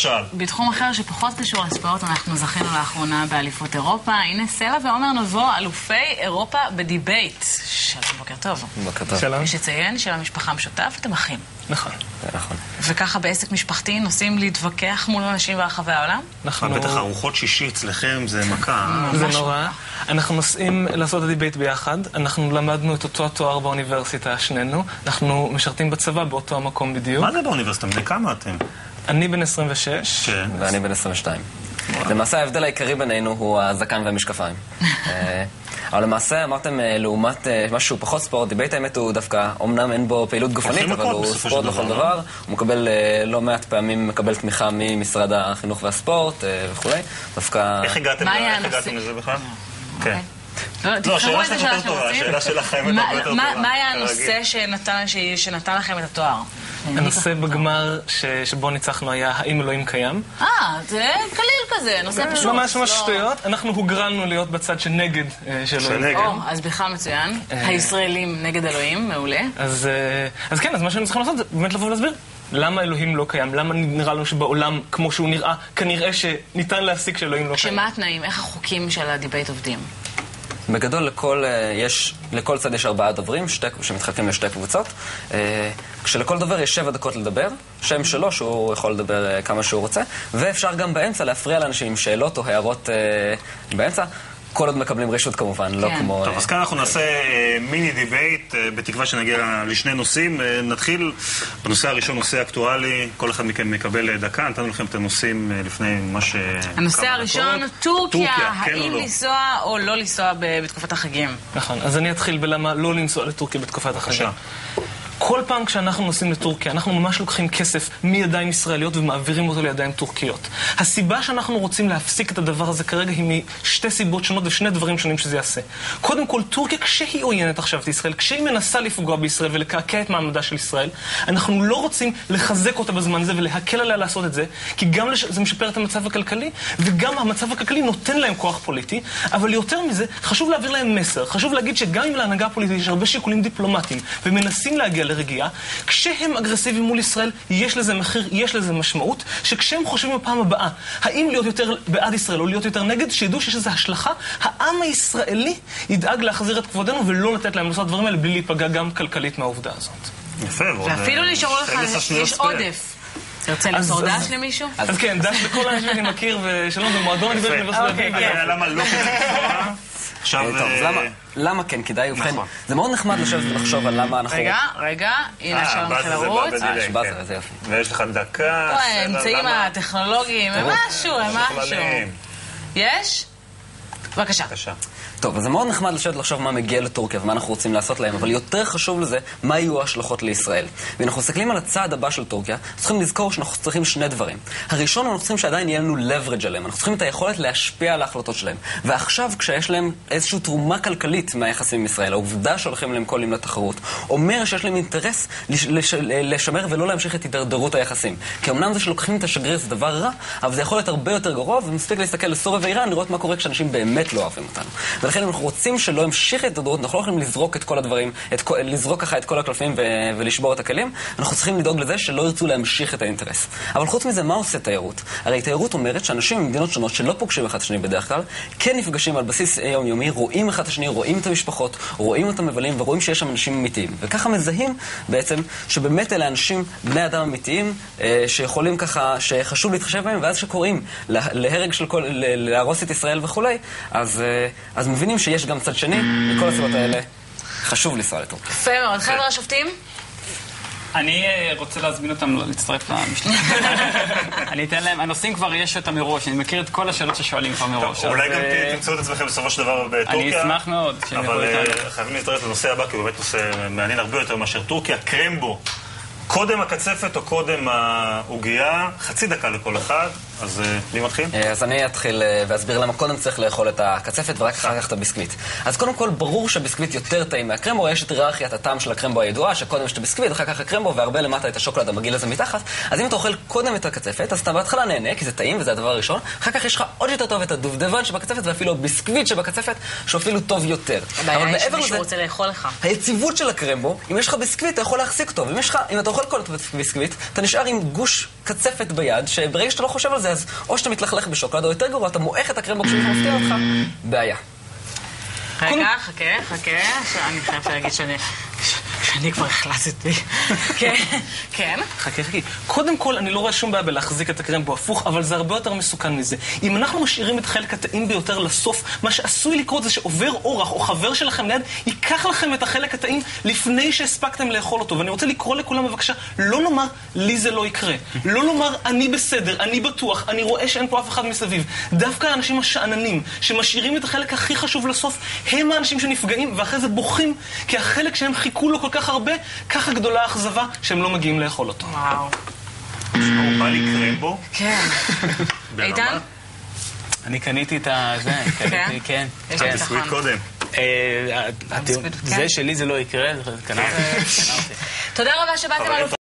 שאל. בתחום אחר שפחות קשור לספורט, אנחנו זכינו לאחרונה באליפות אירופה. הנה סלע ועומר נבו, אלופי אירופה בדיבייט. שלום, בוקר טוב. בוקר טוב. שלום. יש לציין שלמשפחה משותף, אתם אחים. נכון. נכון. וככה בעסק משפחתי נוסעים להתווכח מול אנשים ברחבי העולם? אנחנו... בטח ארוחות שישי אצלכם זה מכה. זה נורא. אנחנו נוסעים לעשות את הדיבייט ביחד. אנחנו למדנו את אותו התואר באוניברסיטה, שנינו. אנחנו משרתים בצבא באותו המקום בדיוק. מה זה באוניברסיטה? בני כמה אתם? אני בן 26. כן. ואני בן 22. למעשה ההבדל העיקרי בינינו הוא הזקן והמשקפיים. אבל למעשה אמרתם לעומת משהו פחות ספורט, דיבייט האמת הוא דווקא, אמנם אין בו פעילות גופנית, אבל הוא ספורט לכל דבר. הוא מקבל לא מעט פעמים, מקבל תמיכה ממשרד החינוך והספורט וכו'. דווקא... איך הגעתם לזה בכלל? כן. לא, השאלה שלך יותר טובה, השאלה שלכם יותר טובה. מה היה הנושא שנתן לכם את התואר? הנושא בגמר שבו ניצחנו היה האם אלוהים קיים. זה קליל כזה, נושא פשוט. ממש שטויות. אנחנו הוגרלנו להיות בצד שנגד שאלוהים קיים. אז בכלל מצוין. הישראלים נגד אלוהים, מעולה. אז כן, אז מה שאני צריכים לעשות זה באמת לבוא ולהסביר. למה אלוהים לא קיים? למה נראה לנו שבעולם, כמו שהוא נראה, כנראה שניתן להסיק שאלוהים לא קיים? שמה התנאים? איך החוקים של הדיבייט עובדים? בגדול לכל צד יש 4 דוברים שמתחלקים לשתי קבוצות. כשלכל דובר יש 7 דקות לדבר, שם שלו שהוא יכול לדבר כמה שהוא רוצה, ואפשר גם באמצע להפריע לאנשים עם שאלות או הערות באמצע. כל עוד מקבלים רשות כמובן, לא כמו... טוב, אז כאן אנחנו נעשה מיני דיבייט, בתקווה שנגיע לשני נושאים. נתחיל בנושא הראשון, נושא אקטואלי, כל אחד מכם מקבל דקה, נתנו לכם את הנושאים לפני ממש... הנושא הראשון, טורקיה, האם לנסוע או לא לנסוע בתקופת החגים? נכון, אז אני אתחיל בלמה לא לנסוע לטורקיה בתקופת החגים. כל פעם כשאנחנו נוסעים לטורקיה, אנחנו ממש לוקחים כסף מידיים ישראליות ומעבירים אותו לידיים טורקיות. הסיבה שאנחנו רוצים להפסיק את הדבר הזה כרגע היא משתי סיבות שונות ושני דברים שונים שזה יעשה. קודם כל, טורקיה, כשהיא עוינת עכשיו את ישראל, כשהיא מנסה לפגוע בישראל ולקעקע את מעמדה של ישראל, אנחנו לא רוצים לחזק אותה בזמן הזה ולהקל עליה לעשות את זה, כי גם זה משפר את המצב הכלכלי, וגם המצב הכלכלי נותן להם כוח פוליטי, אבל יותר מזה, חשוב להעביר להם מסר. חשוב להגיד שגם אם להנהגה הפוליטית יש הרבה שיקולים דיפלומטיים ומנסים להגיע לרגיעה, כשהם אגרסיביים מול ישראל, יש לזה מחיר, יש לזה משמעות, שכשהם חושבים בפעם הבאה, האם להיות יותר בעד ישראל או להיות יותר נגד, שידעו שיש לזה השלכה, העם הישראלי ידאג להחזיר את כבודנו ולא לתת להם לעשות דברים האלה בלי להיפגע גם כלכלית מהעובדה הזאת. יפה, ואפילו נשארו לך, יש עודף. תרצה למסור דש למישהו? אז כן, דש לכל האנשים שאני מכיר, ושלום במועדון, אני בעצם באוניברסיטת תל אביב. למה לא כזה? עכשיו... למה כן? כדאי, ובכן, זה מאוד נחמד לשבת ולחשוב על למה אנחנו... רגע, הנה השלום של ערוץ. שבאזר, זה יופי. ויש לך דקה... האמצעים הטכנולוגיים, הם משהו. יש? בבקשה. טוב, אז זה מאוד נחמד לשבת לחשוב מה מגיע לטורקיה ומה אנחנו רוצים לעשות להם, אבל יותר חשוב לזה, מה יהיו ההשלכות לישראל. ואנחנו מסתכלים על הצעד הבא של טורקיה, צריכים לזכור שאנחנו צריכים שני דברים. הראשון, אנחנו צריכים שעדיין יהיה לנו leverage עליהם, אנחנו צריכים את היכולת להשפיע על ההחלטות שלהם. ועכשיו, כשיש להם איזושהי תרומה כלכלית מהיחסים עם ישראל, העובדה שהולכים להם כל יום לתחרות, אומר שיש להם אינטרס לשמר ולא להמשיך את הידרדרות היחסים. כי אמנם זה שלוקחים את השגריר זה דבר רע, אבל זה יכול להיות הרבה יותר גרוע, ומספיק להסתכל לסוריה ואיראן, לראות מה קורה כשאנשים באמת לא אוהבים אותנו. ולכן אנחנו רוצים שלא ימשיך את ההידרדרות, אנחנו לא יכולים לזרוק את כל הדברים, לזרוק ככה את כל הקלפים ולשבור את הכלים. אנחנו צריכים לדאוג לזה שלא ירצו להמשיך את האינטרס. אבל חוץ מזה, מה עושה תיירות? הרי תיירות אומרת שאנשים ממדינות שונות שלא פוגשים אחד השני בדרך כלל, כן נפגשים על בסיס יומיומי, רואים אחד השני, רואים את המשפחות, רואים את המבלים ורואים שיש שם אנשים אמיתיים. וככה מזהים בעצם שבאמת אלה אנשים בני אדם אמיתיים שיכולים ככה, שחשוב להתחשב בהם, ואז שקוראים להרג של כל, להרוס את ישראל וכולי, אז מבינים שיש גם צד שני, וכל הסיבות האלה חשוב לנסוע לטורקיה. יפה מאוד. חבר'ה השופטים? אני רוצה להזמין אותם להצטרף למשלחת. אני אתן להם, הנושאים כבר יש אותם מראש, אני מכיר את כל השאלות ששואלים כבר מראש. אולי גם תמצאו את עצמכם בסופו של דבר בטורקיה. אני אשמח מאוד. אבל חייבים להצטרף לנושא הבא, כי הוא באמת נושא מעניין הרבה יותר מאשר טורקיה. קרמבו. קודם הקצפת או קודם העוגיה, חצי דקה לכל אחד, אז מי מתחיל? אז אני אתחיל ואסביר למה קודם צריך לאכול את הקצפת ורק אחר כך את הביסקוויט. אז קודם כל ברור שהביסקוויט יותר טעים מהקרמבו, יש את היררכיית הטעם של הקרמבו הידועה, שקודם יש את הביסקוויט, אחר כך הקרמבו והרבה למטה את השוקולד המגעיל הזה מתחת. אז אם אתה אוכל קודם את הקצפת, אז אתה בהתחלה נהנה, כי זה טעים וזה הדבר הראשון. אחר כך יש לך עוד יותר טוב את הדובדבן שבקצפת ואפילו הביסקוויט שבקצפת, שאפילו טוב יותר. אבל מעבר לזה, היציבות של הקרמבו, אם יש לך ביסקוויט, אתה יכול להחזיק טוב. אם אתה אוכל כל הביסקוויט, אתה נשאר עם גוש קצפת ביד, שברגע שאתה לא חושב על זה, אז או שאתה מתלכלך בשוקולד, או יותר גרוע, אתה מועך את הקרמבו כשמישהו מפתיע אותך, בעיה. רגע, חכה, אני חייבת להגיד שאני כבר החלטתי. כן. חכה. קודם כל, אני לא רואה שום בעיה בלהחזיק את הקרמבו הפוך, אבל זה הרבה יותר מסוכן מזה. אם אנחנו משאירים את חלק הטעים ביותר לסוף, מה שעשוי לקרות זה שעובר אורח או חבר שלכם ליד, ייקח לכם את החלק הטעים לפני שהספקתם לאכול אותו. ואני רוצה לקרוא לכולם בבקשה, לא לומר, לי זה לא יקרה. לא לומר, אני בסדר, אני בטוח, אני רואה שאין פה אף אחד מסביב. דווקא האנשים השעננים, שמשאירים את החלק הכי חשוב לסוף, הם האנשים שנפגעים, ואחרי זה בוכים, כי החלק שהם חיכו לו כל כך הרבה, ככה גדולה האכזבה שהם לא מגיעים לאכול אותו. וואו. הוא בא לי קרמבו? כן. איתן? אני קניתי את זה, כן. יש לי ביסקוויט קודם. זה שלי זה לא יקרה, קנה אותי. תודה רבה שבאתם.